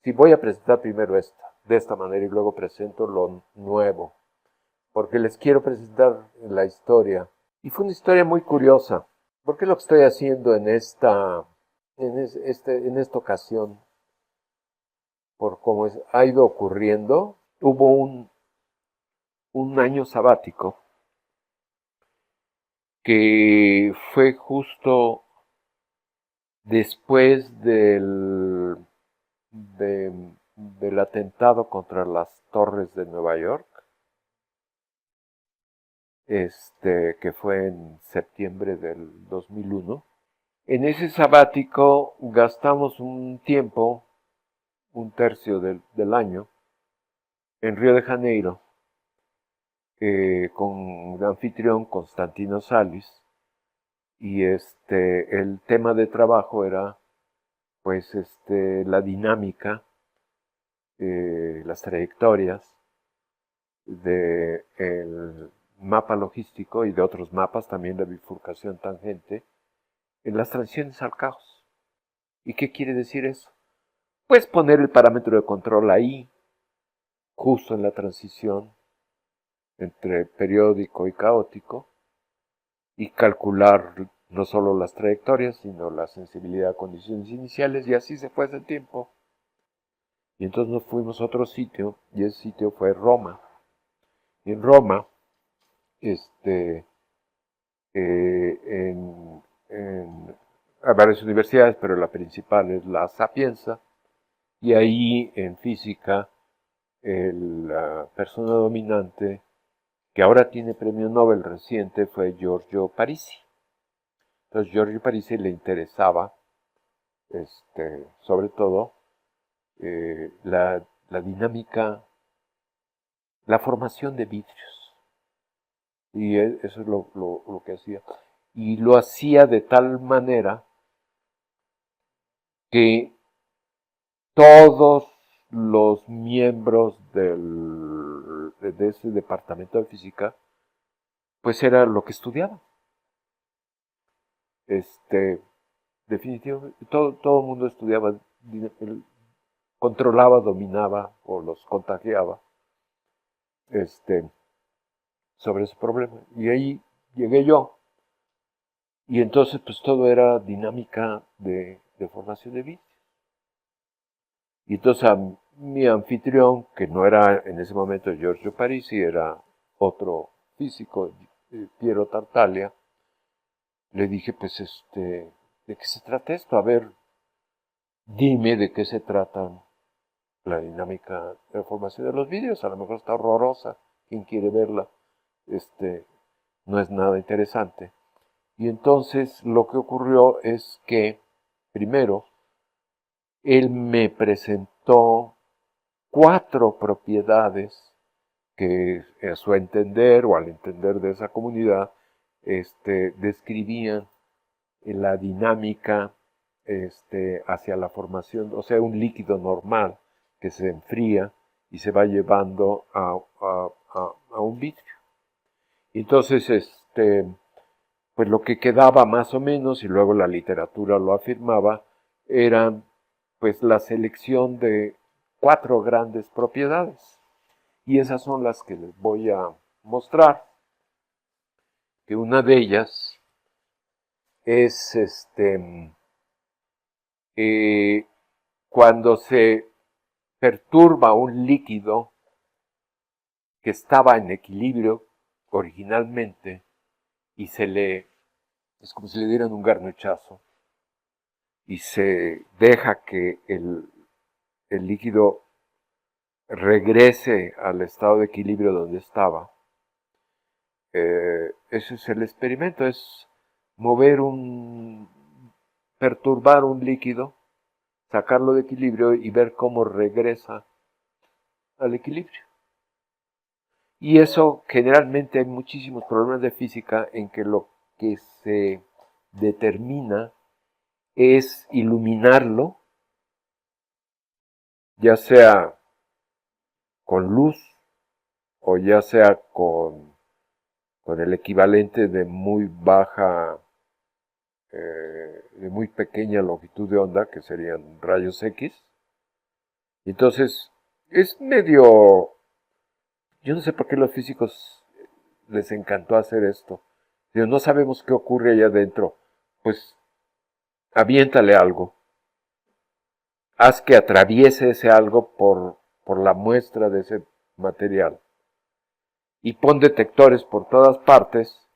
Sí, voy a presentar primero esto, de esta manera, y luego presento lo nuevo, porque les quiero presentar la historia. Y fue una historia muy curiosa, porque lo que estoy haciendo en esta ocasión, por cómo ha ido ocurriendo, hubo un año sabático que fue justo después del atentado contra las torres de Nueva York, que fue en septiembre del 2001. En ese sabático gastamos un tiempo, un tercio del año, en Río de Janeiro, con un anfitrión, Constantino Salis, y el tema de trabajo era, pues, la dinámica, las trayectorias del mapa logístico y de otros mapas, también la bifurcación tangente, en las transiciones al caos. ¿Y qué quiere decir eso? Pues poner el parámetro de control ahí, justo en la transición entre periódico y caótico, y calcular no solo las trayectorias, sino la sensibilidad a condiciones iniciales, y así se fue ese tiempo. Y entonces nos fuimos a otro sitio, y ese sitio fue Roma. Y en Roma, este, hay varias universidades, pero la principal es la Sapienza, y ahí en física la persona dominante que ahora tiene premio Nobel reciente fue Giorgio Parisi. Entonces Giorgio Parisi le interesaba, sobre todo, la dinámica, la formación de vidrios. Y eso es lo que hacía. Y lo hacía de tal manera que todos los miembros de ese departamento de física, pues era lo que estudiaban. Definitivamente, todo el mundo estudiaba, controlaba, dominaba o los contagiaba este, sobre ese problema. Y ahí llegué yo. Y entonces pues todo era dinámica de formación de vídeos. Y entonces a mi anfitrión, que no era en ese momento Giorgio Parisi, era otro físico, Piero Tartaglia, le dije, pues, ¿de qué se trata esto? A ver, dime de qué se trata la dinámica de formación de los vídeos. A lo mejor está horrorosa, quien quiere verla, no es nada interesante. Y entonces lo que ocurrió es que, primero, él me presentó 4 propiedades que a su entender o al entender de esa comunidad, describían la dinámica hacia la formación, o sea, un líquido normal que se enfría y se va llevando a un vidrio. Entonces, pues lo que quedaba más o menos, y luego la literatura lo afirmaba, era pues la selección de 4 grandes propiedades. Y esas son las que les voy a mostrar, que una de ellas es cuando se perturba un líquido que estaba en equilibrio originalmente y es como si le dieran un garnachazo y se deja que el líquido regrese al estado de equilibrio donde estaba. Ese es el experimento, es perturbar un líquido, sacarlo de equilibrio y ver cómo regresa al equilibrio. Y eso, generalmente hay muchísimos problemas de física en que lo que se determina es iluminarlo, ya sea con luz o ya sea con el equivalente de de muy pequeña longitud de onda, que serían rayos X, Entonces, es medio... Yo no sé por qué los físicos les encantó hacer esto. Si no sabemos qué ocurre allá adentro, pues aviéntale algo. Haz que atraviese ese algo por la muestra de ese material. Y pon detectores por todas partes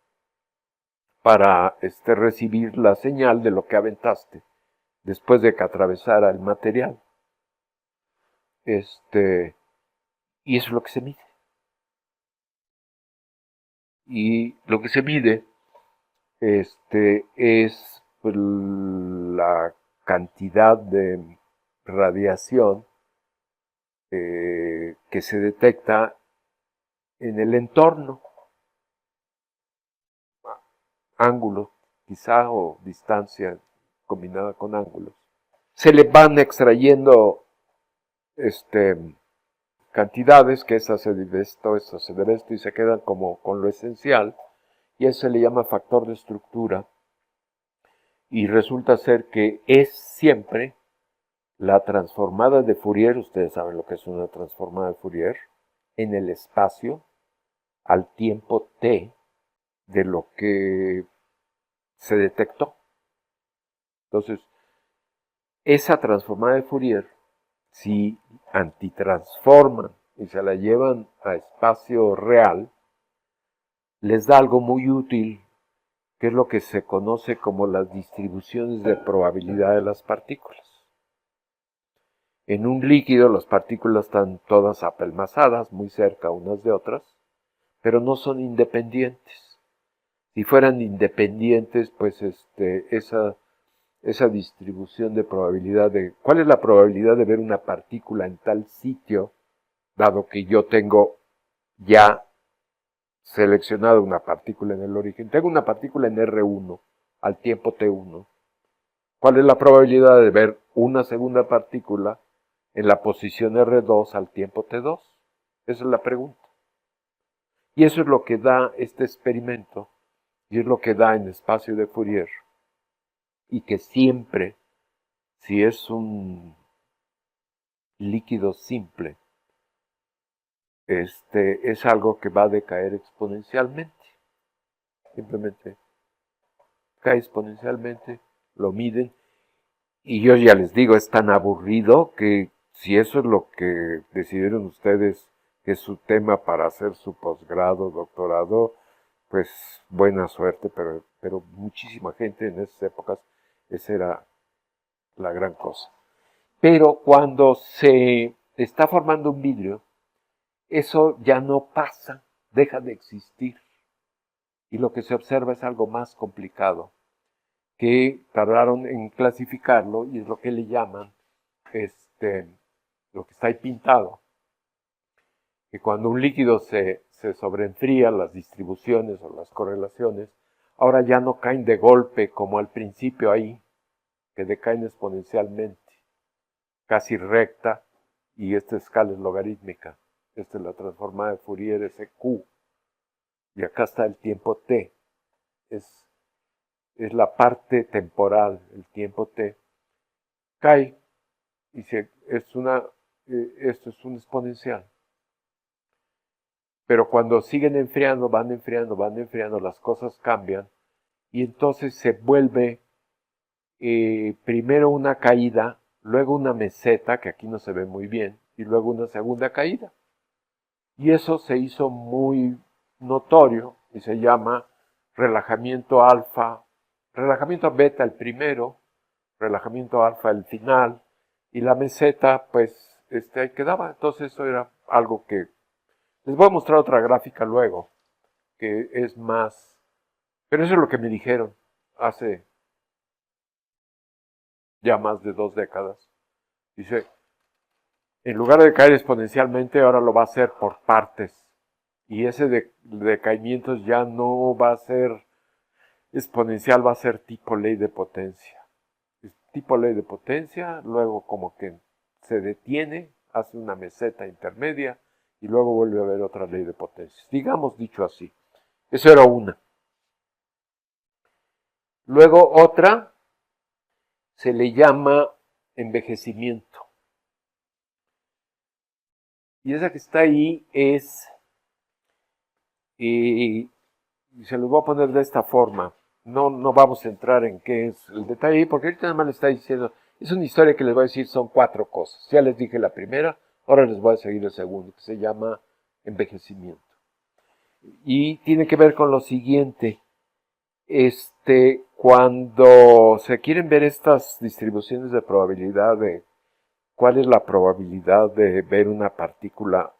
para recibir la señal de lo que aventaste después de que atravesara el material. Y eso es lo que se mide. Y lo que se mide es pues, la cantidad de radiación que se detecta en el entorno, ángulo quizá o distancia combinada con ángulos. Se le van extrayendo cantidades, que esa se debe esto, esa se debe esto, y se quedan como con lo esencial, y eso se le llama factor de estructura, y resulta ser que es siempre la transformada de Fourier, ustedes saben lo que es una transformada de Fourier, en el espacio al tiempo t de lo que se detectó. Entonces, esa transformada de Fourier, si antitransforman y se la llevan a espacio real, les da algo muy útil, que es lo que se conoce como las distribuciones de probabilidad de las partículas. En un líquido las partículas están todas apelmazadas, muy cerca unas de otras, pero no son independientes. Si fueran independientes, pues esa distribución de probabilidad de cuál es la probabilidad de ver una partícula en tal sitio, dado que yo tengo ya seleccionado una partícula en el origen. Tengo una partícula en R1 al tiempo T1. ¿Cuál es la probabilidad de ver una segunda partícula en la posición R2 al tiempo T2? Esa es la pregunta. Y eso es lo que da este experimento, y es lo que da en espacio de Fourier, y que siempre, si es un líquido simple, es algo que va a decaer exponencialmente. Simplemente cae exponencialmente, lo miden, y yo ya les digo, es tan aburrido que si eso es lo que decidieron ustedes que es su tema para hacer su posgrado, doctorado, pues buena suerte, pero muchísima gente en esas épocas, esa era la gran cosa. Pero cuando se está formando un vidrio, eso ya no pasa, deja de existir. Y lo que se observa es algo más complicado, que tardaron en clasificarlo, y es lo que le llaman, lo que está ahí pintado, que cuando un líquido se sobreenfría, las distribuciones o las correlaciones, ahora ya no caen de golpe como al principio ahí, que decaen exponencialmente, casi recta, y esta escala es logarítmica. Esta es la transformada de Fourier, ese Q, y acá está el tiempo t, es la parte temporal, el tiempo t, cae, y esto es un exponencial. Pero cuando siguen enfriando, van enfriando, las cosas cambian, y entonces se vuelve primero una caída, luego una meseta, que aquí no se ve muy bien, y luego una segunda caída. Y eso se hizo muy notorio y se llama relajamiento alfa, relajamiento beta el primero, relajamiento alfa el final, y la meseta, pues, ahí quedaba. Entonces eso era algo que... Les voy a mostrar otra gráfica luego, que es más... Pero eso es lo que me dijeron hace ya más de 2 décadas. Dice, en lugar de caer exponencialmente, ahora lo va a hacer por partes. Y ese decaimiento ya no va a ser exponencial, va a ser tipo ley de potencia. Es tipo ley de potencia, luego como que se detiene, hace una meseta intermedia y luego vuelve a haber otra ley de potencia. Digamos dicho así. Eso era una. Luego otra se le llama envejecimiento. Y esa que está ahí es, y se los voy a poner de esta forma. No vamos a entrar en qué es el detalle ahí, porque ahorita nada más le está diciendo, es una historia que les voy a decir, son 4 cosas. Ya les dije la primera, ahora les voy a seguir el segundo, que se llama envejecimiento. Y tiene que ver con lo siguiente. Cuando se quieren ver estas distribuciones de probabilidad de cuál es la probabilidad de ver una partícula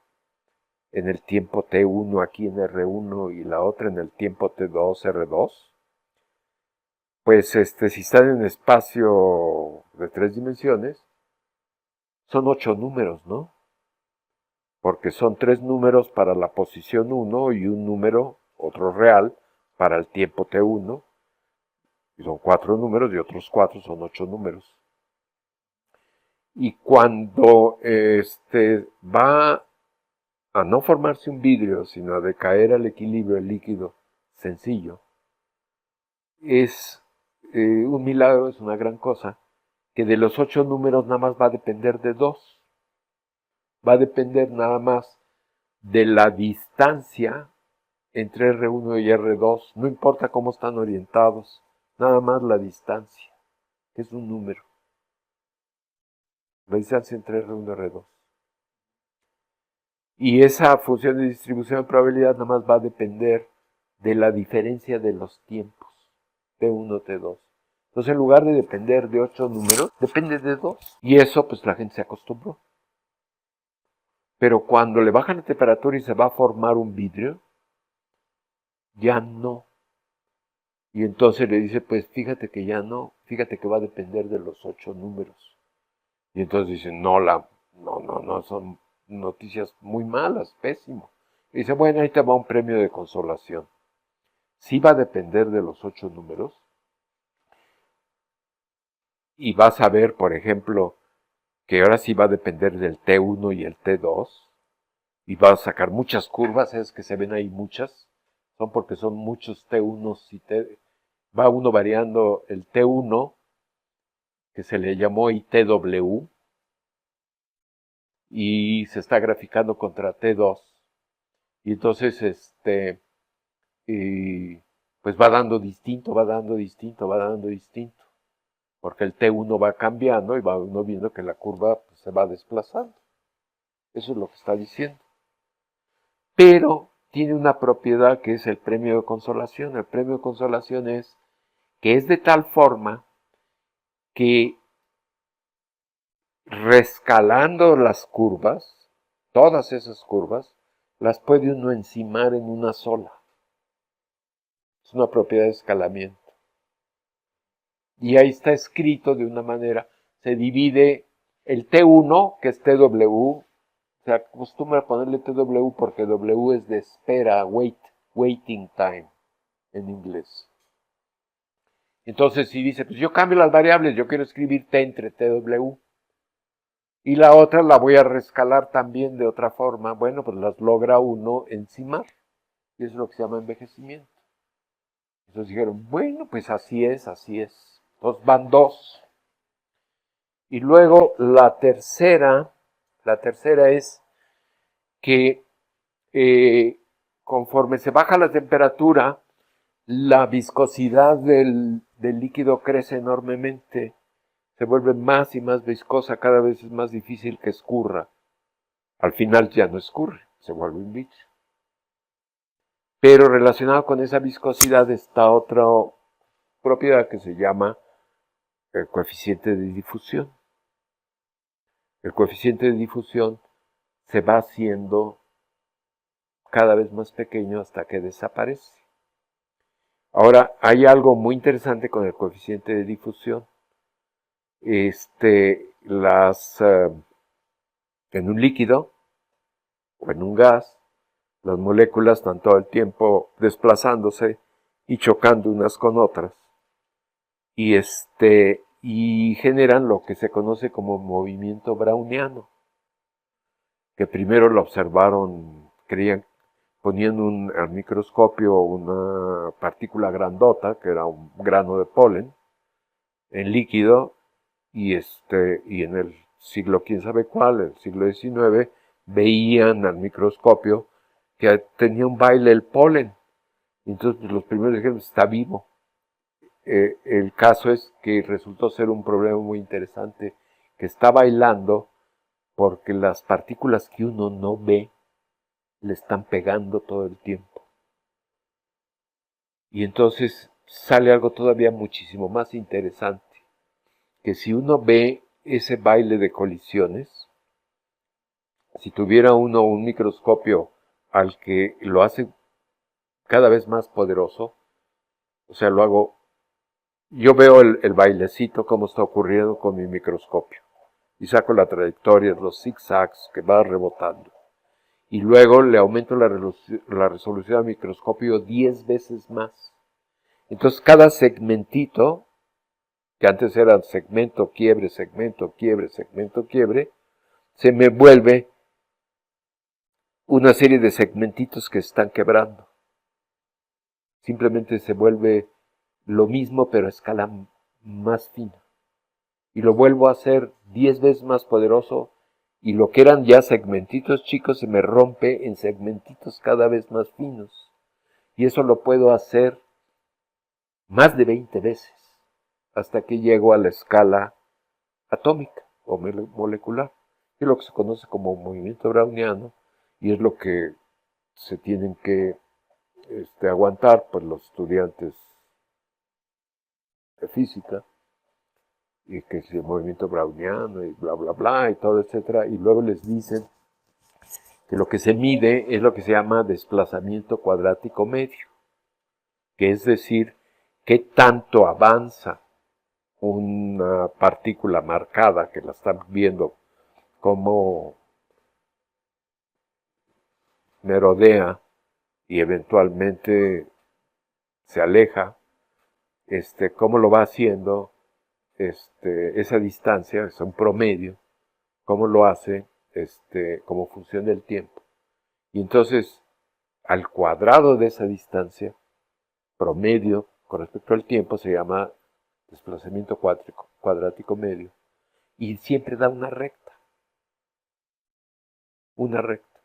en el tiempo t1 aquí en R1 y la otra en el tiempo t2 R2, pues si están en espacio de 3 dimensiones, son 8 números, ¿no? Porque son 3 números para la posición 1 y un número, otro real, para el tiempo t1, y son 4 números y otros 4 son 8 números. Y cuando va a no formarse un vidrio, sino a decaer al equilibrio el líquido sencillo, es un milagro, es una gran cosa, que de los 8 números nada más va a depender de 2. Va a depender nada más de la distancia entre R1 y R2, no importa cómo están orientados, nada más la distancia, que es un número. La distancia entre R1 y R2. Y esa función de distribución de probabilidad nada más va a depender de la diferencia de los tiempos, T1, T2. Entonces, en lugar de depender de 8 números, depende de 2. Y eso, pues la gente se acostumbró. Pero cuando le bajan la temperatura y se va a formar un vidrio, ya no. Y entonces le dice, pues fíjate que ya no, fíjate que va a depender de los 8 números. Y entonces dicen, no, son noticias muy malas, pésimo. Y dice, bueno, ahí te va un premio de consolación. Sí va a depender de los 8 números. Y vas a ver, por ejemplo, que ahora sí va a depender del T1 y el T2. Y va a sacar muchas curvas, es que se ven ahí muchas. Son porque son muchos T1 y T. Va uno variando el T1, que se le llamó ITW, y se está graficando contra T2. Y entonces, pues va dando distinto, porque el T1 va cambiando y va uno viendo que la curva pues, se va desplazando. Eso es lo que está diciendo. Pero tiene una propiedad que es el premio de consolación. El premio de consolación es que es de tal forma que rescalando las curvas, todas esas curvas, las puede uno encimar en una sola. Es una propiedad de escalamiento. Y ahí está escrito de una manera, se divide el T1, que es TW, se acostumbra a ponerle TW porque W es de espera, waiting time en inglés. Entonces, si dice, pues yo cambio las variables, yo quiero escribir T entre TW. Y la otra la voy a rescalar también de otra forma. Bueno, pues las logra uno encimar. Y eso es lo que se llama envejecimiento. Entonces dijeron, bueno, pues así es, así es. Entonces van 2. Y luego la tercera es que conforme se baja la temperatura, la viscosidad del líquido crece enormemente, se vuelve más y más viscosa, cada vez es más difícil que escurra. Al final ya no escurre, se vuelve un vidrio. Pero relacionado con esa viscosidad está otra propiedad que se llama el coeficiente de difusión. El coeficiente de difusión se va haciendo cada vez más pequeño hasta que desaparece. Ahora, hay algo muy interesante con el coeficiente de difusión. En un líquido o en un gas, las moléculas están todo el tiempo desplazándose y chocando unas con otras. Y generan lo que se conoce como movimiento browniano, que primero lo observaron, poniendo al microscopio una partícula grandota, que era un grano de polen, en líquido, y en el siglo quién sabe cuál, el siglo XIX, veían al microscopio que tenía un baile el polen. Entonces pues, los primeros dijeron, está vivo. El caso es que resultó ser un problema muy interesante, que está bailando porque las partículas que uno no ve le están pegando todo el tiempo. Y entonces sale algo todavía muchísimo más interesante, que si uno ve ese baile de colisiones, si tuviera uno un microscopio al que lo hace cada vez más poderoso, o sea, yo veo el bailecito como está ocurriendo con mi microscopio, y saco la trayectoria, los zigzags que va rebotando, y luego le aumento la resolución al microscopio 10 veces más. Entonces cada segmentito, que antes era segmento, quiebre, segmento, quiebre, segmento, quiebre, se me vuelve una serie de segmentitos que están quebrando. Simplemente se vuelve lo mismo pero a escala más fina. Y lo vuelvo a hacer 10 veces más poderoso y lo que eran ya segmentitos chicos se me rompe en segmentitos cada vez más finos. Y eso lo puedo hacer más de 20 veces hasta que llego a la escala atómica o molecular, que es lo que se conoce como movimiento browniano y es lo que se tienen que aguantar pues, los estudiantes de física, y que es el movimiento browniano y bla bla bla y todo, etcétera, y luego les dicen que lo que se mide es lo que se llama desplazamiento cuadrático medio, que es decir, qué tanto avanza una partícula marcada que la están viendo como merodea y eventualmente se aleja, cómo lo va haciendo, esa distancia, es un promedio, cómo lo hace, como función del tiempo. Y entonces, al cuadrado de esa distancia, promedio, con respecto al tiempo, se llama desplazamiento cuadrático medio, y siempre da una recta. Una recta.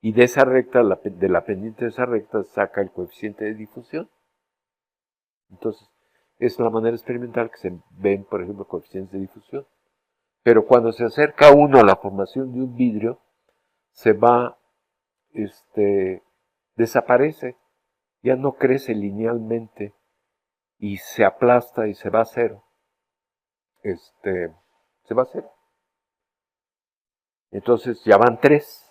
Y de esa recta, de la pendiente de esa recta, saca el coeficiente de difusión. Entonces, es la manera experimental que se ven, por ejemplo, coeficientes de difusión. Pero cuando se acerca uno a la formación de un vidrio, se va, desaparece, ya no crece linealmente y se aplasta y se va a cero. Se va a cero. Entonces ya van 3.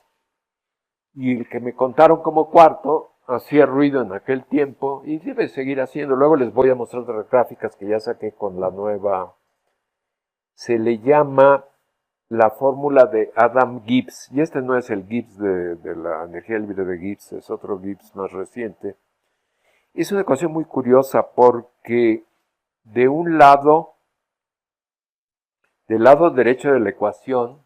Y el que me contaron como cuarto hacía ruido en aquel tiempo y debe seguir haciendo. Luego les voy a mostrar otras gráficas que ya saqué con la nueva. Se le llama la fórmula de Adam Gibbs, y este no es el Gibbs de la energía libre de Gibbs, es otro Gibbs más reciente. Es una ecuación muy curiosa porque de un lado, del lado derecho de la ecuación,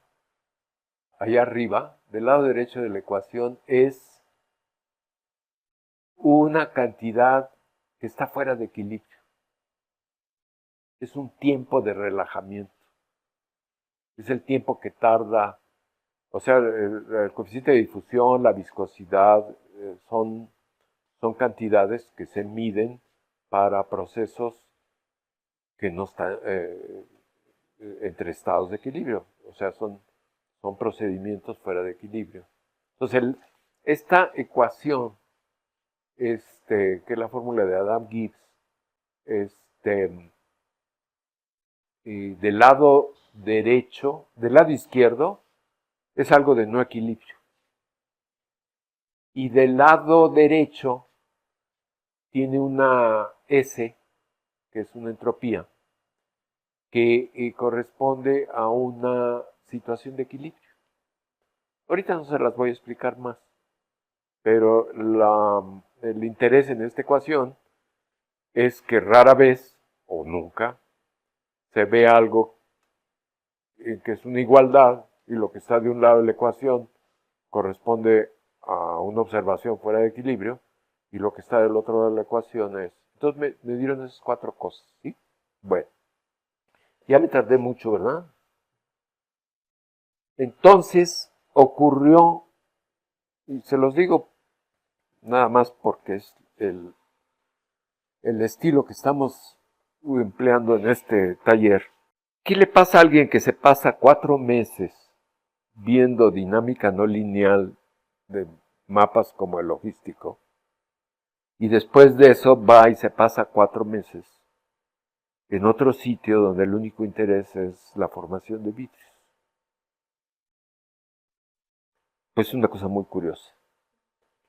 allá arriba, del lado derecho de la ecuación es una cantidad que está fuera de equilibrio. Es un tiempo de relajamiento. Es el tiempo que tarda, o sea, el coeficiente de difusión, la viscosidad, son cantidades que se miden para procesos que no están entre estados de equilibrio. O sea, son procedimientos fuera de equilibrio. Entonces, esta ecuación, que es la fórmula de Adam Gibbs, del lado derecho, del lado izquierdo, es algo de no equilibrio. Y del lado derecho tiene una S, que es una entropía, que corresponde a una situación de equilibrio. Ahorita no se las voy a explicar más, pero el interés en esta ecuación es que rara vez, o nunca, se ve algo que es una igualdad y lo que está de un lado de la ecuación corresponde a una observación fuera de equilibrio y lo que está del otro lado de la ecuación es. Entonces me dieron esas 4 cosas, ¿sí? Bueno, ya me tardé mucho, ¿verdad? Entonces, ocurrió, y se los digo nada más porque es el estilo que estamos empleando en este taller. ¿Qué le pasa a alguien que se pasa 4 meses viendo dinámica no lineal de mapas como el logístico? Y después de eso va y se pasa 4 meses en otro sitio donde el único interés es la formación de bits. Pues es una cosa muy curiosa.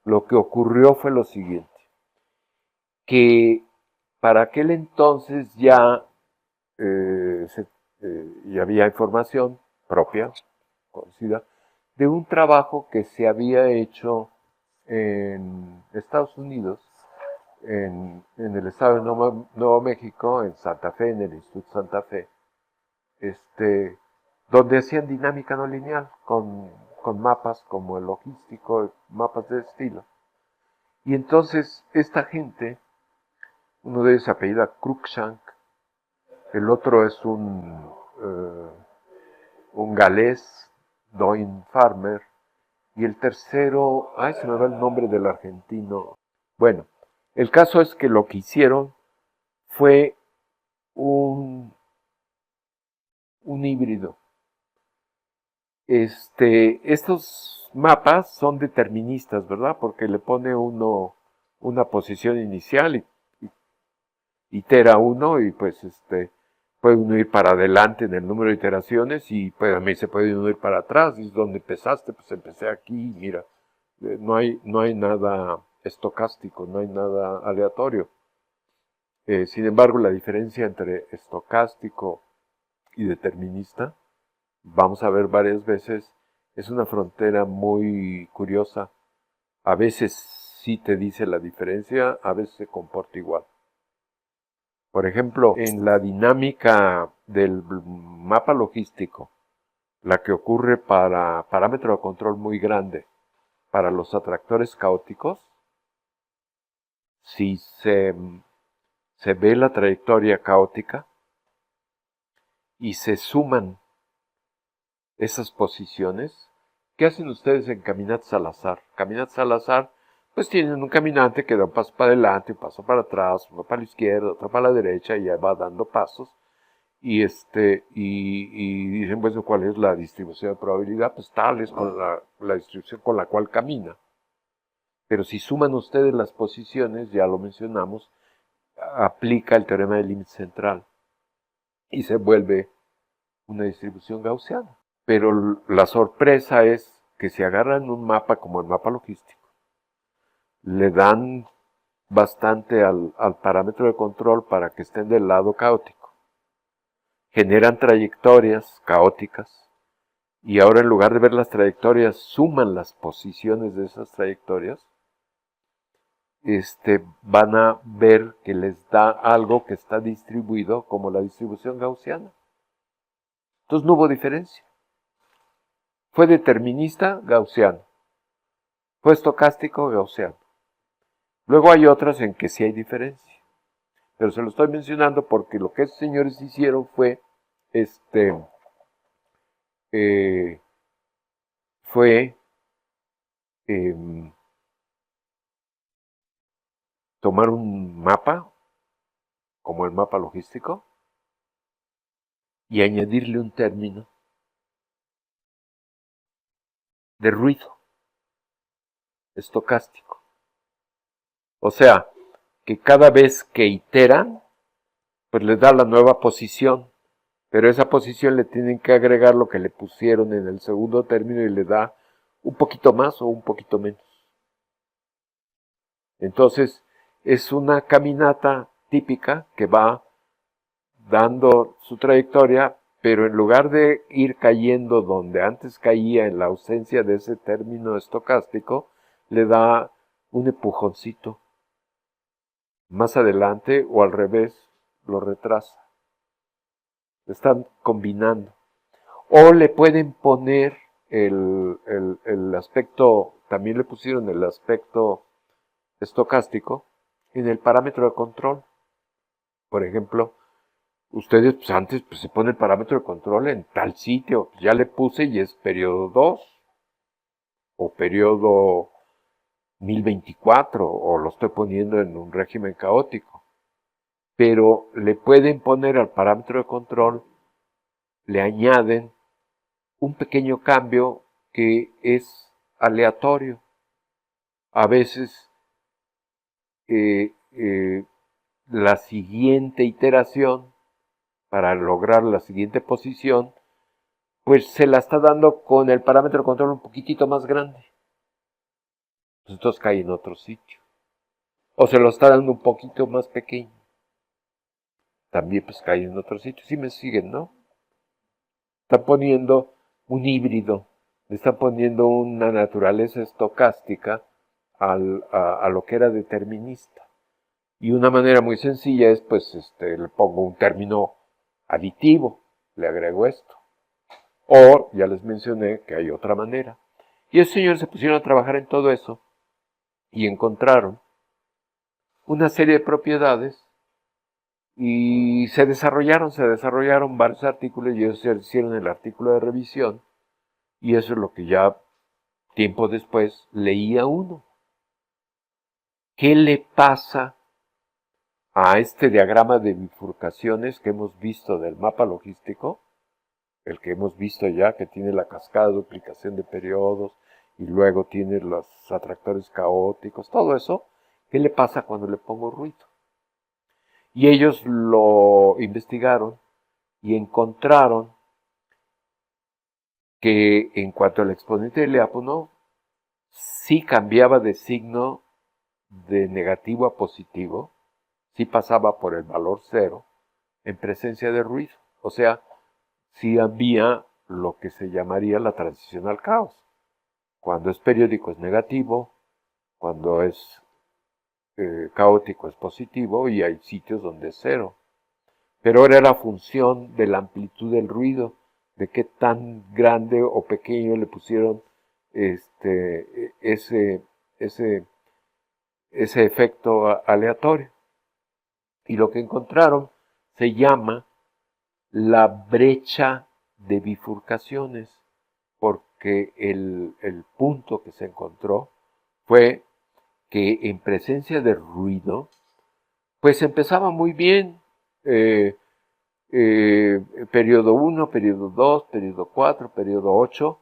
Lo que ocurrió fue lo siguiente, que para aquel entonces ya, ya había información propia, conocida, de un trabajo que se había hecho en Estados Unidos, en el estado de Nuevo México, en Santa Fe, en el Instituto Santa Fe, donde hacían dinámica no lineal con mapas como el logístico, mapas de estilo. Y entonces esta gente, uno de ellos se apellida Cruikshank, el otro es un galés, Doyne Farmer, y el tercero, ay, se me va el nombre del argentino. Bueno, el caso es que lo que hicieron fue un híbrido. Estos mapas son deterministas, ¿verdad? Porque le pone uno una posición inicial y itera uno y pues puede uno ir para adelante en el número de iteraciones y pues también se puede uno ir para atrás. Y es donde empezaste, pues empecé aquí, mira, no hay nada estocástico, no hay nada aleatorio. Sin embargo, la diferencia entre estocástico y determinista, vamos a ver varias veces, es una frontera muy curiosa. A veces sí te dice la diferencia, a veces se comporta igual. Por ejemplo, en la dinámica del mapa logístico, la que ocurre para parámetro de control muy grande, para los atractores caóticos, si se ve la trayectoria caótica y se suman esas posiciones, ¿qué hacen ustedes en caminatas al azar? Caminatas al azar, pues tienen un caminante que da un paso para adelante, un paso para atrás, uno para la izquierda, otro para la derecha, y ya va dando pasos. Y dicen, bueno, ¿cuál es la distribución de probabilidad? Pues tal es con la distribución con la cual camina. Pero si suman ustedes las posiciones, ya lo mencionamos, aplica el teorema del límite central y se vuelve una distribución gaussiana. Pero la sorpresa es que si agarran un mapa como el mapa logístico, le dan bastante al parámetro de control para que estén del lado caótico, generan trayectorias caóticas, y ahora en lugar de ver las trayectorias, suman las posiciones de esas trayectorias, van a ver que les da algo que está distribuido como la distribución gaussiana. Entonces no hubo diferencia. Fue determinista, gaussiano. Fue estocástico, gaussiano. Luego hay otras en que sí hay diferencia. Pero se lo estoy mencionando porque lo que estos señores hicieron fue, tomar un mapa, como el mapa logístico, y añadirle un término de ruido estocástico. O sea, que cada vez que iteran, pues les da la nueva posición, pero esa posición le tienen que agregar lo que le pusieron en el segundo término y le da un poquito más o un poquito menos. Entonces, es una caminata típica que va dando su trayectoria, pero en lugar de ir cayendo donde antes caía en la ausencia de ese término estocástico, le da un empujoncito más adelante o al revés, lo retrasa. Están combinando. O le pueden poner el aspecto, también le pusieron el aspecto estocástico en el parámetro de control. Por ejemplo, ustedes pues antes pues, se pone el parámetro de control en tal sitio, ya le puse y es periodo 2. o periodo 1024, o lo estoy poniendo en un régimen caótico. Pero le pueden poner al parámetro de control, le añaden un pequeño cambio que es aleatorio. A veces la siguiente iteración, para lograr la siguiente posición, pues se la está dando con el parámetro de control un poquitito más grande. Pues entonces cae en otro sitio. O se lo está dando un poquito más pequeño. También pues cae en otro sitio. Sí me siguen, ¿no? Están poniendo un híbrido. Le están poniendo una naturaleza estocástica a lo que era determinista. Y una manera muy sencilla es, pues, le pongo un término aditivo, le agrego esto. O, ya les mencioné que hay otra manera. Y esos señores se pusieron a trabajar en todo eso y encontraron una serie de propiedades y se desarrollaron varios artículos y ellos hicieron el artículo de revisión y eso es lo que ya tiempo después leía uno. ¿Qué le pasa a este diagrama de bifurcaciones que hemos visto del mapa logístico? El que hemos visto ya, que tiene la cascada de duplicación de periodos y luego tiene los atractores caóticos, todo eso, ¿qué le pasa cuando le pongo ruido? Y ellos lo investigaron y encontraron que en cuanto al exponente de Lyapunov, sí cambiaba de signo de negativo a positivo, sí pasaba por el valor 0 en presencia de ruido. O sea, sí había lo que se llamaría la transición al caos. Cuando es periódico es negativo, cuando es caótico es positivo y hay sitios donde es 0. Pero ahora era función de la amplitud del ruido, de qué tan grande o pequeño le pusieron ese efecto aleatorio. Y lo que encontraron se llama la brecha de bifurcaciones, porque el punto que se encontró fue que en presencia de ruido, pues empezaba muy bien, periodo 1, periodo 2, periodo 4, periodo 8,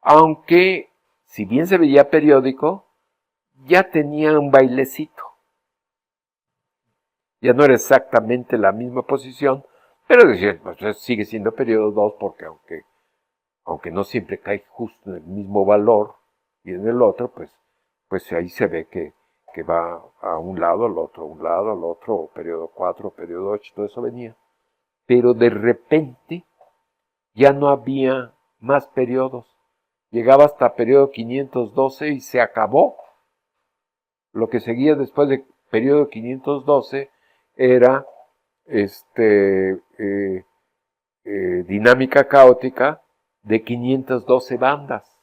aunque si bien se veía periódico, ya tenía un bailecito. Ya no era exactamente la misma posición, pero decía, pues sigue siendo periodo 2 porque aunque no siempre cae justo en el mismo valor y en el otro, pues ahí se ve que va a un lado, al otro, periodo 4, periodo 8, todo eso venía. Pero de repente ya no había más periodos. Llegaba hasta periodo 512 y se acabó. Lo que seguía después de periodo 512 era dinámica caótica de 512 bandas.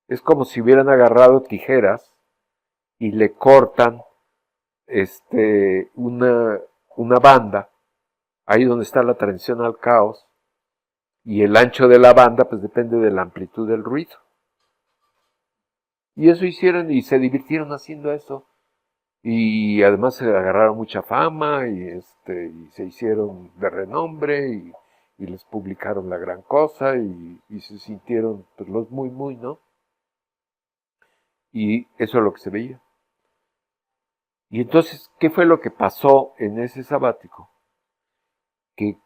Es como si hubieran agarrado tijeras y le cortan una banda, ahí donde está la transición al caos, y el ancho de la banda pues depende de la amplitud del ruido. Y eso hicieron y se divirtieron haciendo eso. Y además se agarraron mucha fama y se hicieron de renombre y les publicaron la gran cosa y se sintieron pues los muy, ¿no? Y eso es lo que se veía. Y entonces, ¿qué fue lo que pasó en ese sabático? Que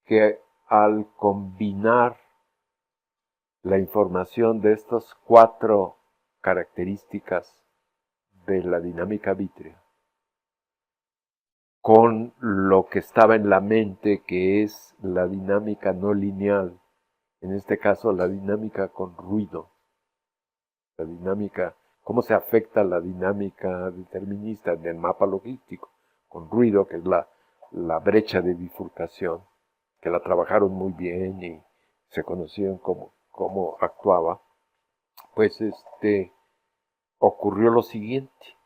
que al combinar la información de estas 4 características de la dinámica vítrea con lo que estaba en la mente, que es la dinámica no lineal, en este caso la dinámica con ruido, la dinámica, cómo se afecta la dinámica determinista del mapa logístico con ruido, que es la brecha de bifurcación, que la trabajaron muy bien y se conocieron cómo actuaba, pues ocurrió lo siguiente,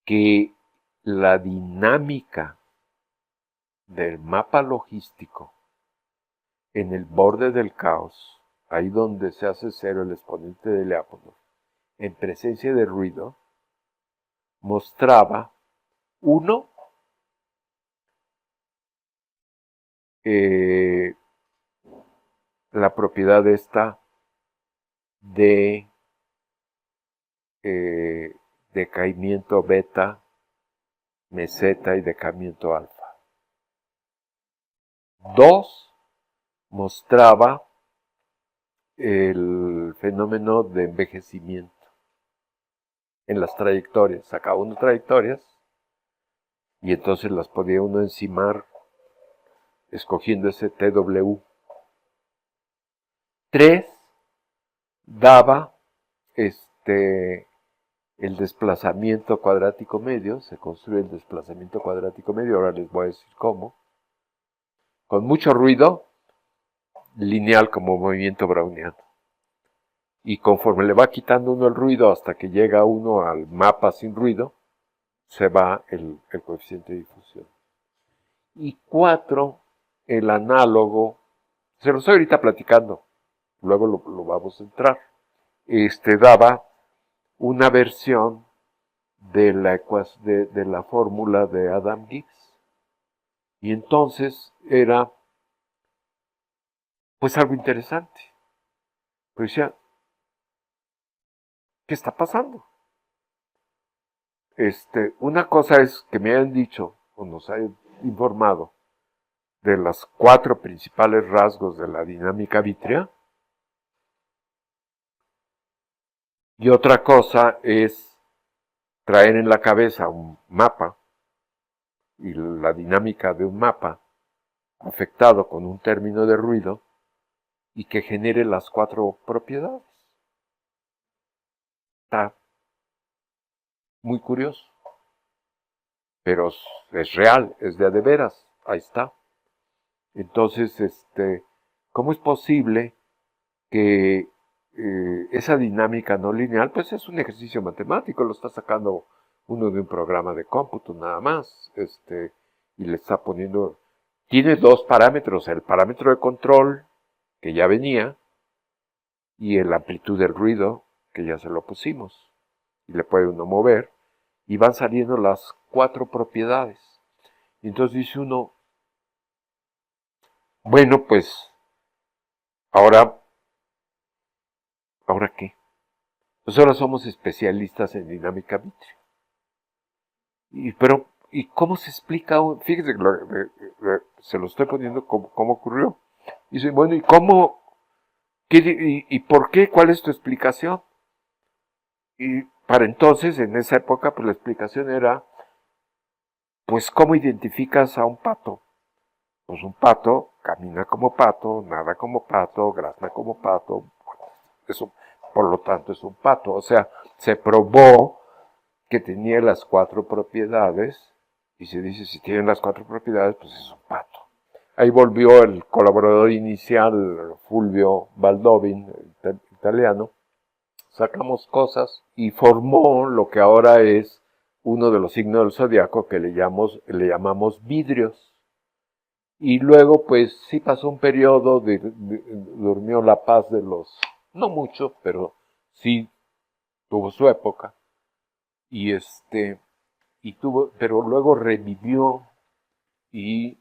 que la dinámica del mapa logístico en el borde del caos ahí donde se hace cero el exponente de Lyapunov, en presencia de ruido, mostraba, uno, la propiedad esta de decaimiento beta, meseta y decaimiento alfa. Dos, mostraba el fenómeno de envejecimiento en las trayectorias. Sacaba uno trayectorias y entonces las podía uno encimar escogiendo ese TW. 3, daba el desplazamiento cuadrático medio, se construye el desplazamiento cuadrático medio, ahora les voy a decir cómo, con mucho ruido, lineal como movimiento browniano. Y conforme le va quitando uno el ruido hasta que llega uno al mapa sin ruido, se va el coeficiente de difusión. Y 4, el análogo, se lo estoy ahorita platicando, luego lo vamos a entrar, daba una versión de la fórmula de Adam Gibbs. Y entonces era, pues, algo interesante. Pues decía, ¿qué está pasando? Una cosa es que me hayan dicho, o nos hayan informado, de los 4 principales rasgos de la dinámica vítrea, y otra cosa es traer en la cabeza un mapa y la dinámica de un mapa afectado con un término de ruido y que genere las 4 propiedades. Está muy curioso, pero es real, es de veras, ahí está. Entonces, ¿cómo es posible que esa dinámica no lineal, pues es un ejercicio matemático, lo está sacando uno de un programa de cómputo nada más, y le está poniendo, tiene 2 parámetros, el parámetro de control, que ya venía, y la amplitud del ruido, que ya se lo pusimos, y le puede uno mover, y van saliendo las 4 propiedades. Y entonces dice uno, bueno, pues, ¿ahora qué? Pues ahora somos especialistas en dinámica vítrea. ¿Y cómo se explica? Fíjese que se lo estoy poniendo cómo ocurrió. Y dice, bueno, ¿y cómo? ¿Y por qué? ¿Cuál es tu explicación? Y para entonces, en esa época, pues la explicación era, pues, ¿cómo identificas a un pato? Pues un pato camina como pato, nada como pato, grazna como pato, eso, por lo tanto es un pato. O sea, se probó que tenía las 4 propiedades, y se dice, si tienen las 4 propiedades, pues es un pato. Ahí volvió el colaborador inicial, Fulvio Baldovin, italiano, sacamos cosas y formó lo que ahora es uno de los signos del zodiaco que le llamamos vidrios. Y luego, pues, sí pasó un periodo, durmió la paz de los, no mucho, pero sí tuvo su época. Y pero luego revivió y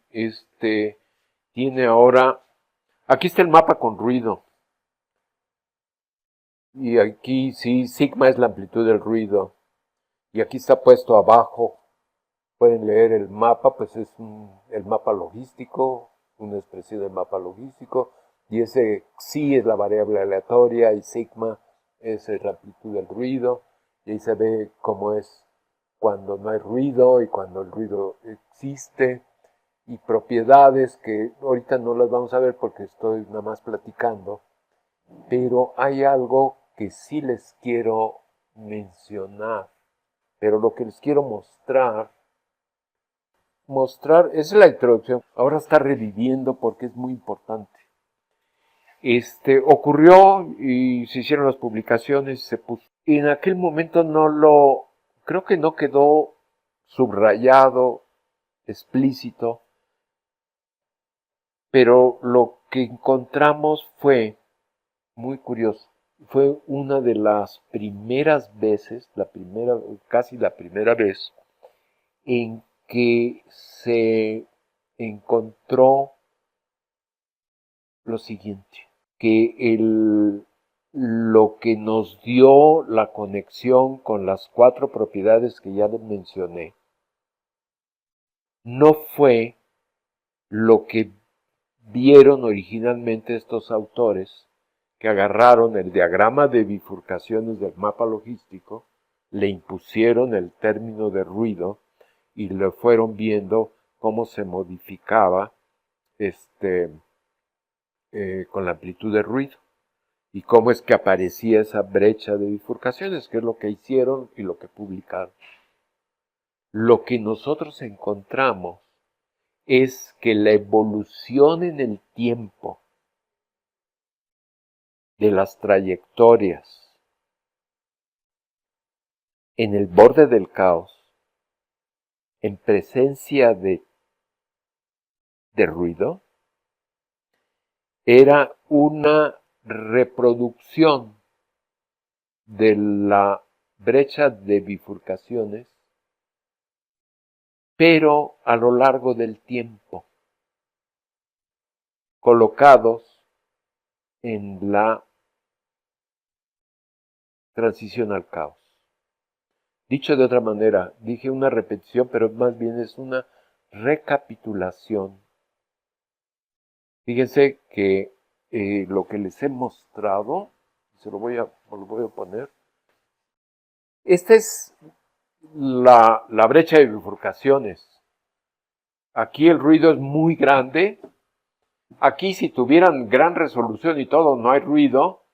tiene ahora, aquí está el mapa con ruido. Y aquí sí, sigma es la amplitud del ruido. Y aquí está puesto abajo. Pueden leer el mapa, pues es el mapa logístico, una expresión del mapa logístico, y ese sí es la variable aleatoria, y sigma es la amplitud del ruido, y ahí se ve cómo es cuando no hay ruido y cuando el ruido existe, y propiedades que ahorita no las vamos a ver porque estoy nada más platicando, pero hay algo que sí les quiero mencionar, pero lo que les quiero mostrar es la introducción. Ahora está reviviendo porque es muy importante. Ocurrió y se hicieron las publicaciones, se puso. En aquel momento creo que no quedó subrayado, explícito, pero lo que encontramos fue muy curioso. Fue una de las primeras veces, casi la primera vez, en que se encontró lo siguiente, que lo que nos dio la conexión con las 4 propiedades que ya les mencioné, no fue lo que vieron originalmente estos autores, que agarraron el diagrama de bifurcaciones del mapa logístico, le impusieron el término de ruido y le fueron viendo cómo se modificaba con la amplitud de ruido y cómo es que aparecía esa brecha de bifurcaciones, que es lo que hicieron y lo que publicaron. Lo que nosotros encontramos es que la evolución en el tiempo de las trayectorias en el borde del caos, en presencia de ruido, era una reproducción de la brecha de bifurcaciones, pero a lo largo del tiempo, colocados en la transición al caos. Dicho de otra manera, dije una repetición, pero más bien es una recapitulación. Fíjense que lo que les he mostrado, lo voy a poner. Esta es la brecha de bifurcaciones. Aquí el ruido es muy grande. Aquí, si tuvieran gran resolución y todo, no hay ruido,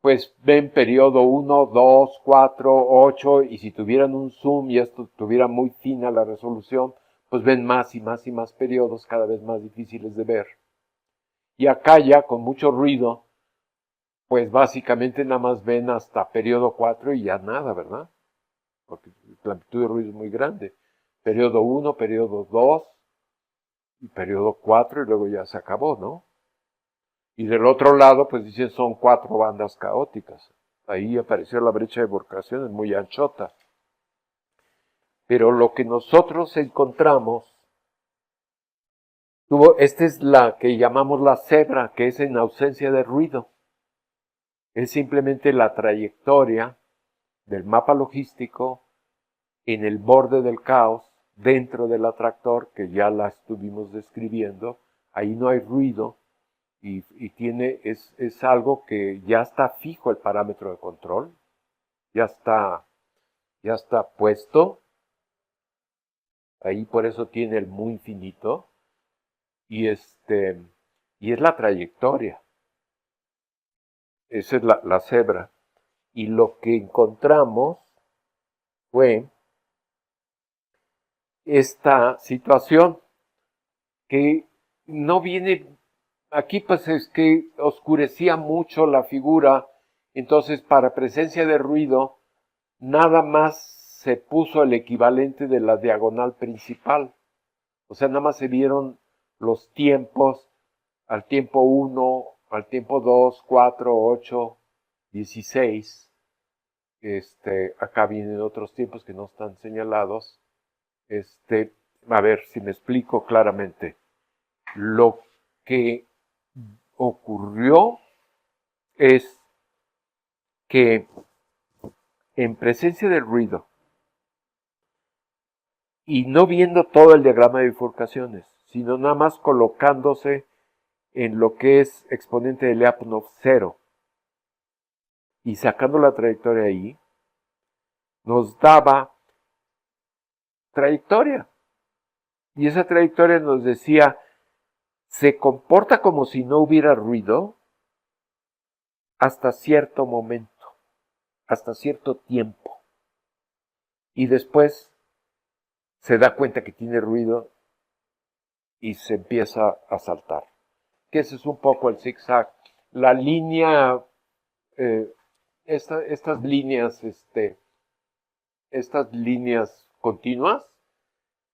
pues ven periodo 1, 2, 4, 8, y si tuvieran un zoom y esto tuviera muy fina la resolución, pues ven más y más y más periodos cada vez más difíciles de ver. Y acá ya con mucho ruido, pues básicamente nada más ven hasta periodo 4 y ya nada, ¿verdad? Porque la amplitud de ruido es muy grande. Periodo 1, periodo 2 y periodo 4 y luego ya se acabó, ¿no? Y del otro lado, pues dicen son 4 bandas caóticas. Ahí apareció la brecha de bifurcaciones muy anchota. Pero lo que nosotros encontramos, esta es la que llamamos la cebra, que es en ausencia de ruido. Es simplemente la trayectoria del mapa logístico en el borde del caos, dentro del atractor, que ya la estuvimos describiendo. Ahí no hay ruido y es algo que ya está fijo el parámetro de control, ya está puesto. Ahí por eso tiene el muy infinito. Y es la trayectoria. Esa es la cebra. Y lo que encontramos fue esta situación que no viene aquí, pues es que oscurecía mucho la figura, entonces para presencia de ruido nada más se puso el equivalente de la diagonal principal, o sea, nada más se vieron los tiempos al tiempo 1, al tiempo 2, 4, 8, 16. Acá vienen otros tiempos que no están señalados. A ver si me explico claramente. Lo que ocurrió es que en presencia del ruido y no viendo todo el diagrama de bifurcaciones, sino nada más colocándose en lo que es exponente de Lyapunov 0 y sacando la trayectoria ahí, nos daba trayectoria. Y esa trayectoria nos decía, se comporta como si no hubiera ruido hasta cierto momento, hasta cierto tiempo. Y después se da cuenta que tiene ruido y se empieza a saltar. Que ese es un poco el zigzag. La línea, estas líneas continuas,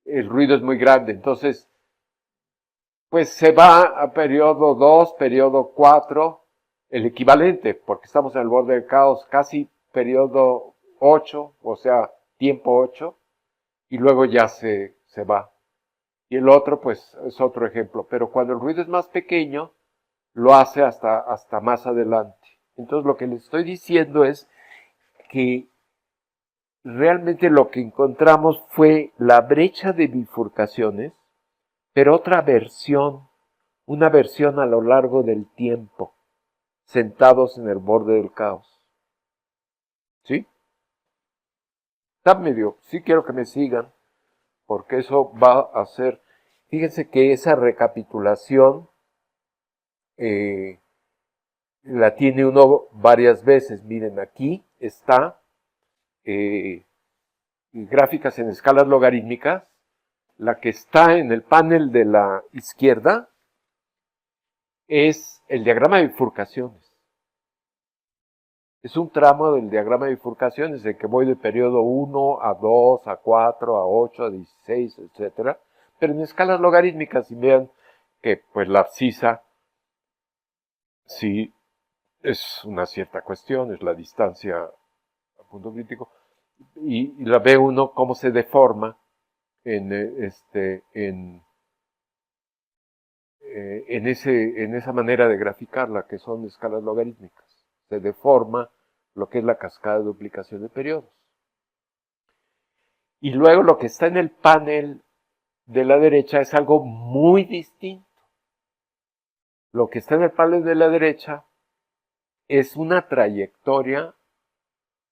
el ruido es muy grande, entonces pues se va a periodo 2, periodo 4, el equivalente, porque estamos en el borde del caos, casi periodo 8, o sea, tiempo 8, y luego ya se va. Y el otro, pues, es otro ejemplo. Pero cuando el ruido es más pequeño, lo hace hasta más adelante. Entonces, lo que les estoy diciendo es que realmente lo que encontramos fue la brecha de bifurcaciones, pero otra versión, una versión a lo largo del tiempo, sentados en el borde del caos. ¿Sí? Está medio, sí quiero que me sigan, porque eso va a ser, fíjense que esa recapitulación la tiene uno varias veces. Miren, aquí está gráficas en escalas logarítmicas. La que está en el panel de la izquierda es el diagrama de bifurcaciones. Es un tramo del diagrama de bifurcaciones en que voy de periodo 1 a 2, a 4, a 8, a 16, etc. Pero en escalas logarítmicas, y vean que pues la abscisa sí es una cierta cuestión, es la distancia a punto crítico, y la ve uno cómo se deforma en, en esa manera de graficarla, que son escalas logarítmicas. Se deforma lo que es la cascada de duplicación de periodos. Y luego lo que está en el panel de la derecha es algo muy distinto. Lo que está en el panel de la derecha es una trayectoria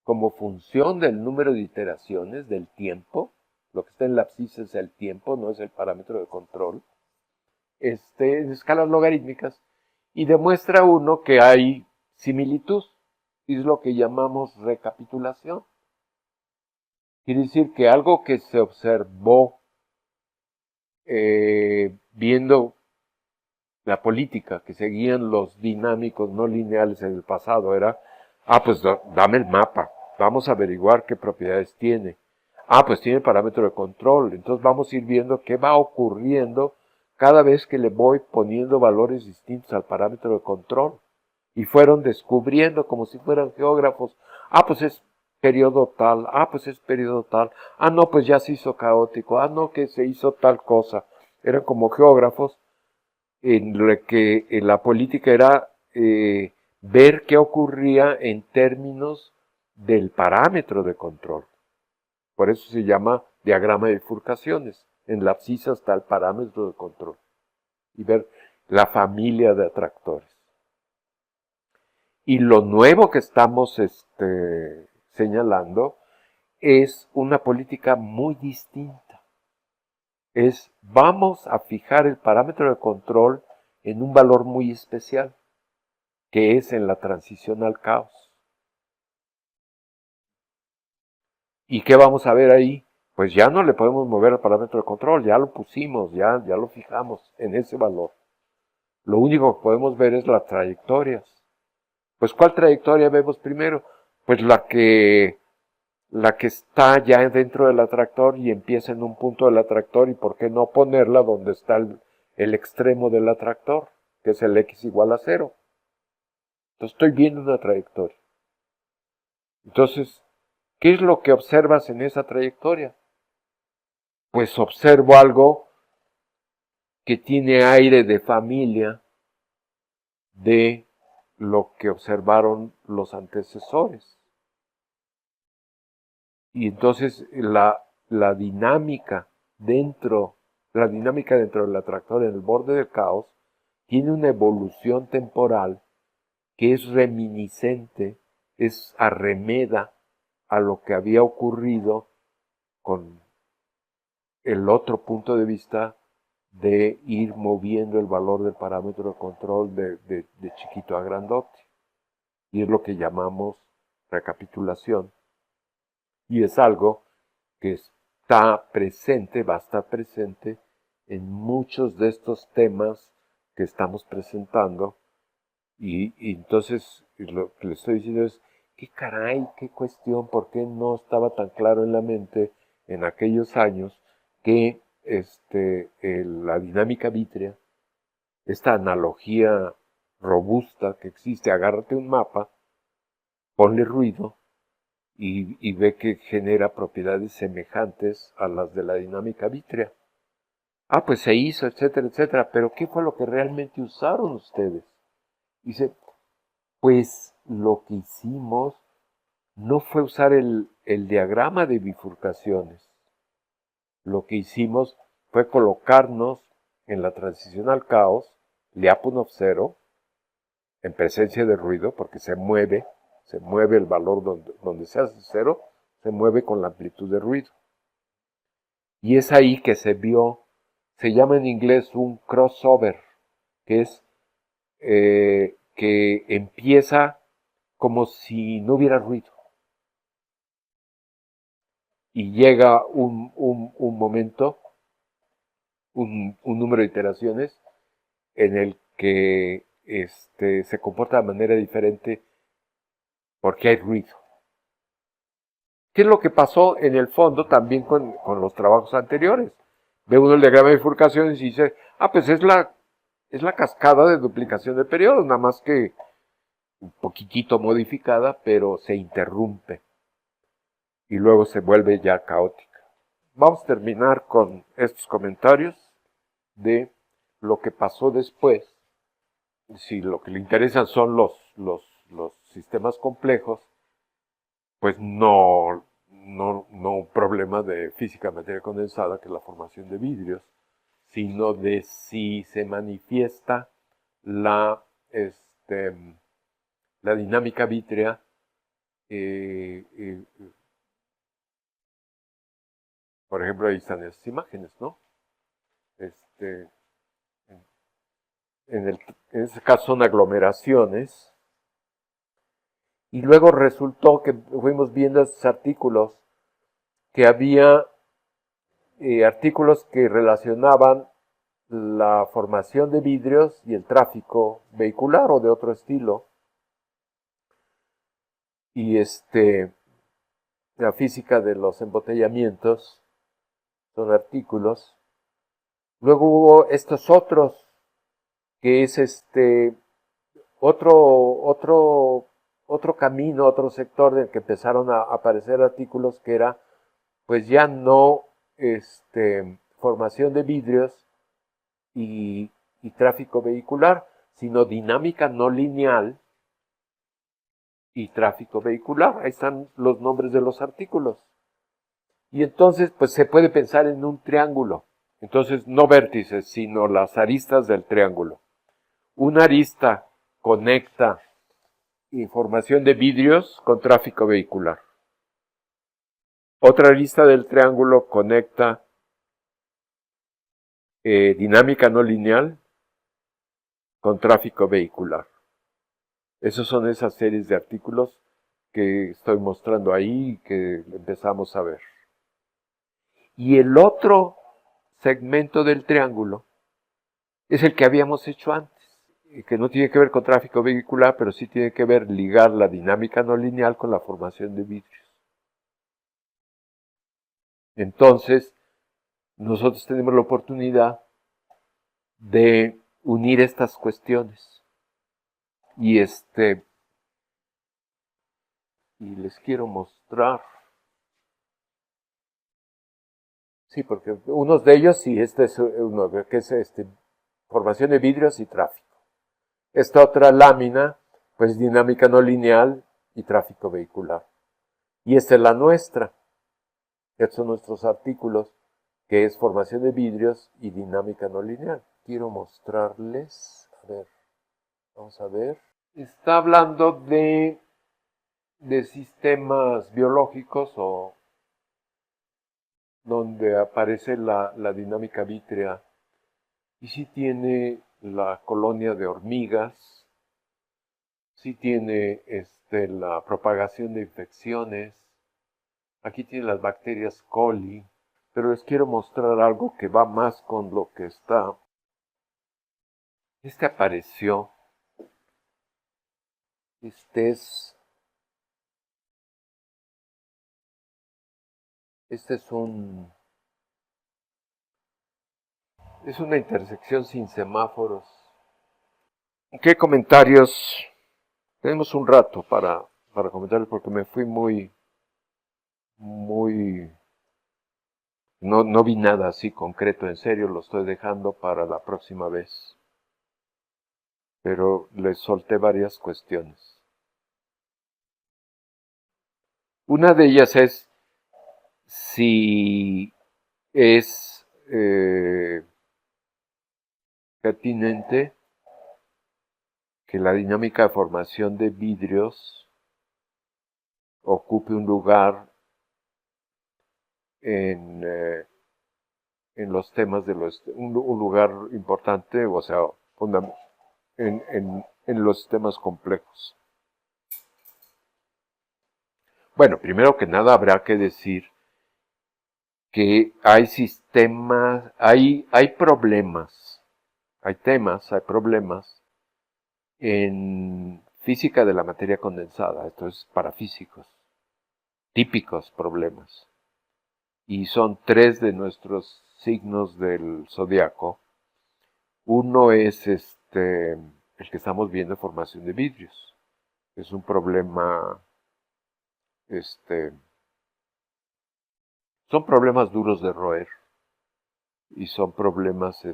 como función del número de iteraciones del tiempo. Lo que está en la abscisa es el tiempo, no es el parámetro de control. En escalas logarítmicas, y demuestra uno que hay similitud, y es lo que llamamos recapitulación. Quiere decir que algo que se observó viendo la política que seguían los dinámicos no lineales en el pasado era, pues dame el mapa, vamos a averiguar qué propiedades tiene. Pues tiene parámetro de control, entonces vamos a ir viendo qué va ocurriendo cada vez que le voy poniendo valores distintos al parámetro de control. Y fueron descubriendo como si fueran geógrafos, pues es periodo tal, pues es periodo tal, no, pues ya se hizo caótico, no, que se hizo tal cosa. Eran como geógrafos en lo que en la política era ver qué ocurría en términos del parámetro de control. Por eso se llama diagrama de bifurcaciones. En la abscisa está el parámetro de control. Y ver la familia de atractores. Y lo nuevo que estamos señalando es una política muy distinta. Vamos a fijar el parámetro de control en un valor muy especial, que es en la transición al caos. ¿Y qué vamos a ver ahí? Pues ya no le podemos mover el parámetro de control, ya lo pusimos, ya lo fijamos en ese valor. Lo único que podemos ver es las trayectorias. Pues ¿cuál trayectoria vemos primero? Pues la que está ya dentro del atractor y empieza en un punto del atractor, y por qué no ponerla donde está el extremo del atractor, que es el x igual a 0. Entonces estoy viendo una trayectoria. Entonces, ¿qué es lo que observas en esa trayectoria? Pues observo algo que tiene aire de familia de lo que observaron los antecesores. Y entonces la dinámica dentro del atractor en el borde del caos tiene una evolución temporal que es reminiscente, es arremeda a lo que había ocurrido con el otro punto de vista de ir moviendo el valor del parámetro de control de chiquito a grandote. Y es lo que llamamos recapitulación. Y es algo que está presente, va a estar presente en muchos de estos temas que estamos presentando. Y entonces lo que le estoy diciendo es, qué caray, qué cuestión, por qué no estaba tan claro en la mente en aquellos años que la dinámica vítrea, esta analogía robusta que existe. Agárrate un mapa, ponle ruido y ve que genera propiedades semejantes a las de la dinámica vítrea. Ah, pues se hizo, etcétera, etcétera. Pero ¿qué fue lo que realmente usaron ustedes? Dice, pues lo que hicimos no fue usar el diagrama de bifurcaciones. Lo que hicimos fue colocarnos en la transición al caos, Lyapunov 0, en presencia de ruido, porque se mueve el valor donde se hace 0, se mueve con la amplitud de ruido. Y es ahí que se vio, se llama en inglés un crossover, que es que empieza como si no hubiera ruido. Y llega un momento, un número de iteraciones, en el que se comporta de manera diferente porque hay ruido. ¿Qué es lo que pasó en el fondo también con los trabajos anteriores? Ve uno el diagrama de bifurcaciones y dice, pues es la cascada de duplicación de periodos, nada más que un poquitito modificada, pero se interrumpe y luego se vuelve ya caótica. Vamos a terminar con estos comentarios de lo que pasó después. Si lo que le interesan son los sistemas complejos, pues no un problema de física de materia condensada, que es la formación de vidrios, sino de si se manifiesta la dinámica vítrea por ejemplo, ahí están esas imágenes, ¿no? En este caso son aglomeraciones. Y luego resultó que fuimos viendo esos artículos, que había artículos que relacionaban la formación de vidrios y el tráfico vehicular o de otro estilo. Y la física de los embotellamientos son artículos. Luego hubo estos otros, que es otro camino, otro sector del que empezaron a aparecer artículos que era, pues ya no formación de vidrios y tráfico vehicular, sino dinámica no lineal y tráfico vehicular. Ahí están los nombres de los artículos. Y entonces, pues se puede pensar en un triángulo. Entonces, no vértices, sino las aristas del triángulo. Una arista conecta información de vidrios con tráfico vehicular. Otra arista del triángulo conecta dinámica no lineal con tráfico vehicular. Esas son esas series de artículos que estoy mostrando ahí y que empezamos a ver. Y el otro segmento del triángulo es el que habíamos hecho antes, que no tiene que ver con tráfico vehicular, pero sí tiene que ver ligar la dinámica no lineal con la formación de vidrios. Entonces, nosotros tenemos la oportunidad de unir estas cuestiones. Y y les quiero mostrar. Sí, porque unos de ellos, sí, este es uno que es formación de vidrios y tráfico. Esta otra lámina, pues dinámica no lineal y tráfico vehicular. Y esta es la nuestra. Estos son nuestros artículos, que es formación de vidrios y dinámica no lineal. Quiero mostrarles, a ver, vamos a ver. Está hablando de sistemas biológicos o donde aparece la dinámica vítrea. Y sí tiene la colonia de hormigas, sí tiene la propagación de infecciones, aquí tiene las bacterias coli, pero les quiero mostrar algo que va más con lo que está. Apareció, es es una intersección sin semáforos. ¿Qué comentarios? Tenemos un rato para comentar porque me fui muy, no vi nada así concreto, en serio, lo estoy dejando para la próxima vez. Pero les solté varias cuestiones. Una de ellas es si es pertinente que la dinámica de formación de vidrios ocupe un lugar en los temas de un lugar importante, o sea, en los temas complejos. Bueno, primero que nada habrá que decir que hay sistemas, hay problemas, hay temas, hay problemas en física de la materia condensada, esto es para físicos, típicos problemas. Y son tres de nuestros signos del zodiaco. Uno es el que estamos viendo, formación de vidrios. Es un problema, son problemas duros de roer y son problemas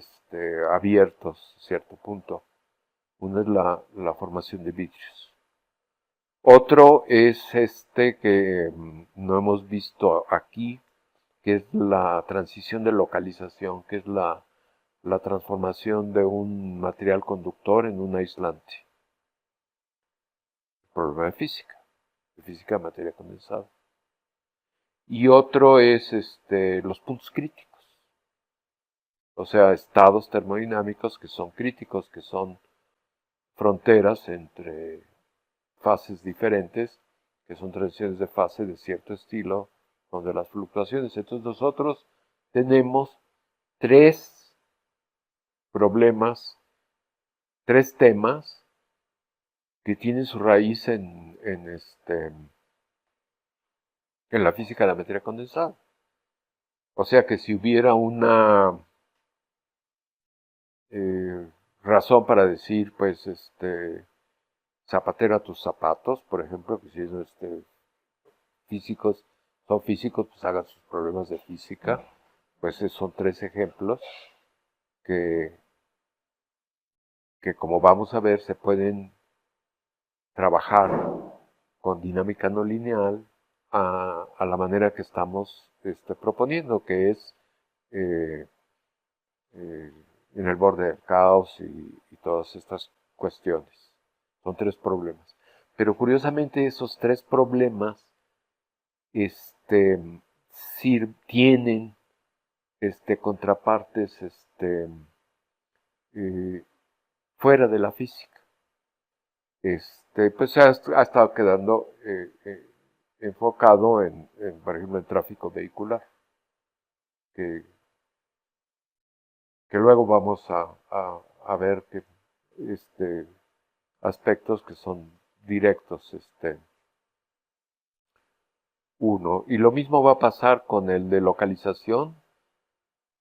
abiertos a cierto punto. Uno es la formación de vidrios. Otro es que no hemos visto aquí, que es la transición de localización, que es la transformación de un material conductor en un aislante. Problema de física de materia condensada. Y otro es los puntos críticos, o sea, estados termodinámicos que son críticos, que son fronteras entre fases diferentes, que son transiciones de fase de cierto estilo, donde las fluctuaciones. Entonces nosotros tenemos tres problemas, tres temas que tienen su raíz en la física de la materia condensada. O sea que si hubiera una razón para decir, pues, zapatero a tus zapatos, por ejemplo, que si es físicos, son físicos, pues hagan sus problemas de física. Pues son tres ejemplos que, que como vamos a ver se pueden trabajar con dinámica no lineal a la manera que estamos proponiendo, que es eh, eh, en el borde del caos y todas estas cuestiones. Son tres problemas. Pero curiosamente esos tres problemas tienen contrapartes eh, fuera de la física. Pues ha estado quedando enfocado por ejemplo, en tráfico vehicular, que, que luego vamos a ver que aspectos que son directos, uno. Y lo mismo va a pasar con el de localización.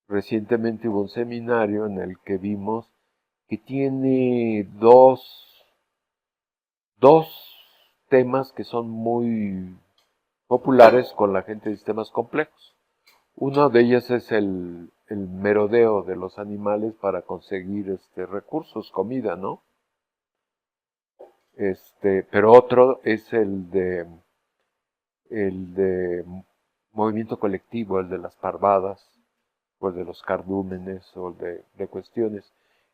Recientemente hubo un seminario en el que vimos que tiene dos temas que son muy populares con la gente de sistemas complejos. Uno de ellos es el merodeo de los animales para conseguir recursos, comida, ¿no? Pero otro es el de movimiento colectivo, el de las parvadas, o el de los cardúmenes, o el de cuestiones.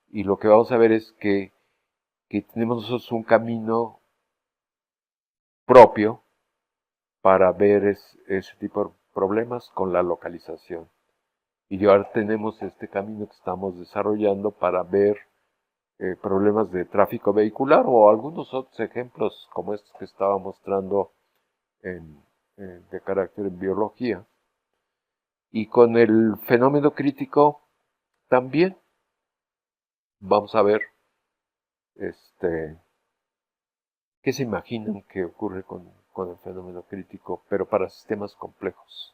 Y lo que vamos a ver es que tenemos nosotros un camino propio para ver ese tipo de problemas con la localización. Y ahora tenemos este camino que estamos desarrollando para ver problemas de tráfico vehicular o algunos otros ejemplos como estos que estaba mostrando de carácter en biología. Y con el fenómeno crítico también vamos a ver qué se imaginan que ocurre con el fenómeno crítico, pero para sistemas complejos.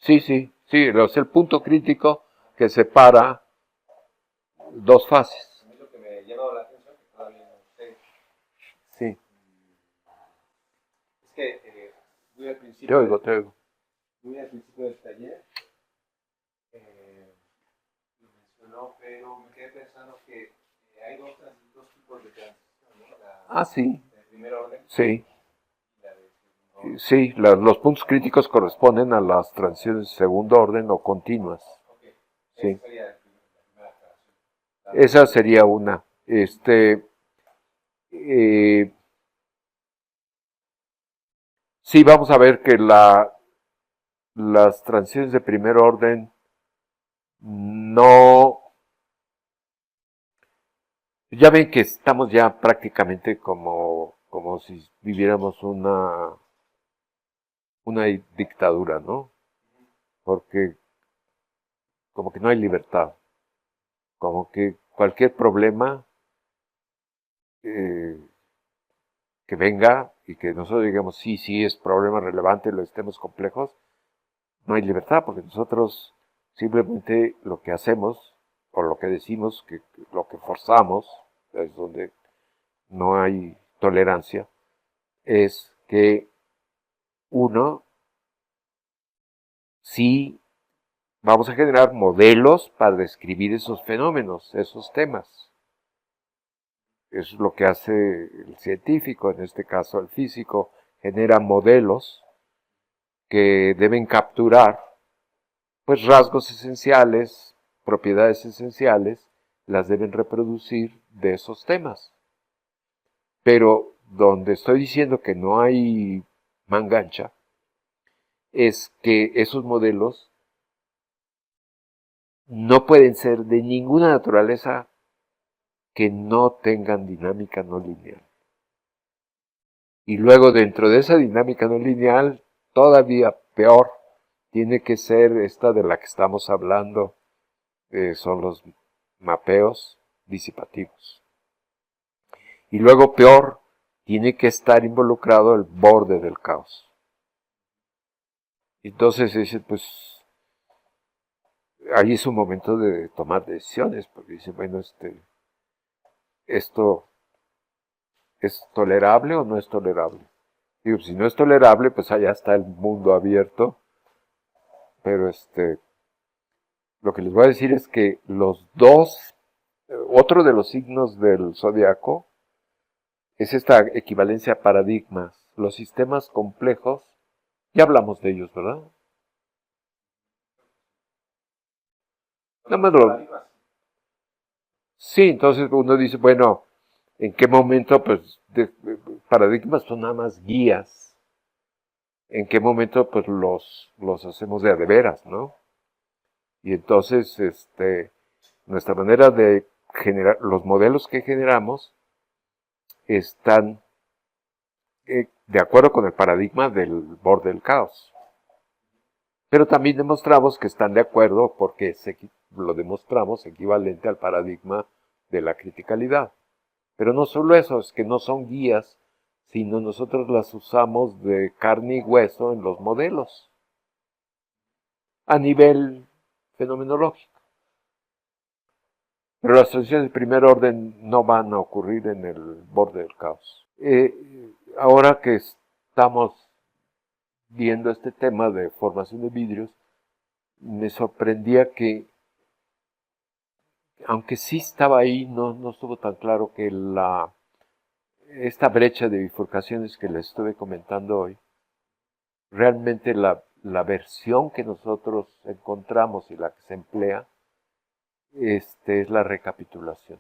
Sí, sí, sí, es el punto crítico que separa dos fases. A mí lo que me ha llamado la atención, que todavía no sé, Sí, es que muy al te principio oigo, del, te oigo. muy al principio del taller eh, lo mencionó, pero me quedé pensando que hay dos tipos de transición, ¿no? Ah, sí, De primer orden sí. y la de segundo orden. Sí, los puntos críticos corresponden a las transiciones de segundo orden o continuas. Ok, esa Sí, sería la primera aclaración. esa sería una. Eh, sí, vamos a ver que las transiciones de primer orden no. Ya ven que estamos ya prácticamente como si viviéramos una dictadura, ¿no? Porque como que no hay libertad, como que cualquier problema eh, que venga y que nosotros digamos, sí, sí, es problema relevante, lo estemos complejos, no hay libertad, porque nosotros simplemente lo que hacemos, o lo que decimos, lo que forzamos, es donde no hay tolerancia, es que uno, sí, vamos a generar modelos para describir esos fenómenos, esos temas. Eso es lo que hace el científico, en este caso el físico, genera modelos que deben capturar pues rasgos esenciales, propiedades esenciales, las deben reproducir de esos temas. Pero donde estoy diciendo que no hay mangancha, es que esos modelos no pueden ser de ninguna naturaleza que no tengan dinámica no lineal. Y luego dentro de esa dinámica no lineal, todavía peor, tiene que ser esta de la que estamos hablando, son los mapeos disipativos. Y luego peor, tiene que estar involucrado el borde del caos. Entonces dice, pues ahí es un momento de tomar decisiones, porque dice, bueno, esto es tolerable o no es tolerable. Digo, si no es tolerable, pues allá está el mundo abierto, pero lo que les voy a decir es que los dos, otro de los signos del zodiaco es esta equivalencia a paradigmas. Los sistemas complejos, ya hablamos de ellos, ¿verdad? No me lo... Sí, entonces uno dice, bueno, ¿en qué momento? Pues paradigmas son nada más guías. ¿En qué momento? Pues los hacemos de veras, ¿no? Y entonces, nuestra manera de generar, los modelos que generamos están de acuerdo con el paradigma del borde del caos. Pero también demostramos que están de acuerdo porque lo demostramos equivalente al paradigma de la criticalidad. Pero no solo eso, es que no son guías, sino nosotros las usamos de carne y hueso en los modelos, a nivel fenomenológico. Pero las transiciones de primer orden no van a ocurrir en el borde del caos. Ahora que estamos viendo este tema de formación de vidrios, me sorprendía que, aunque sí estaba ahí, no estuvo tan claro que esta brecha de bifurcaciones que les estuve comentando hoy, realmente la versión que nosotros encontramos y la que se emplea, es la recapitulación.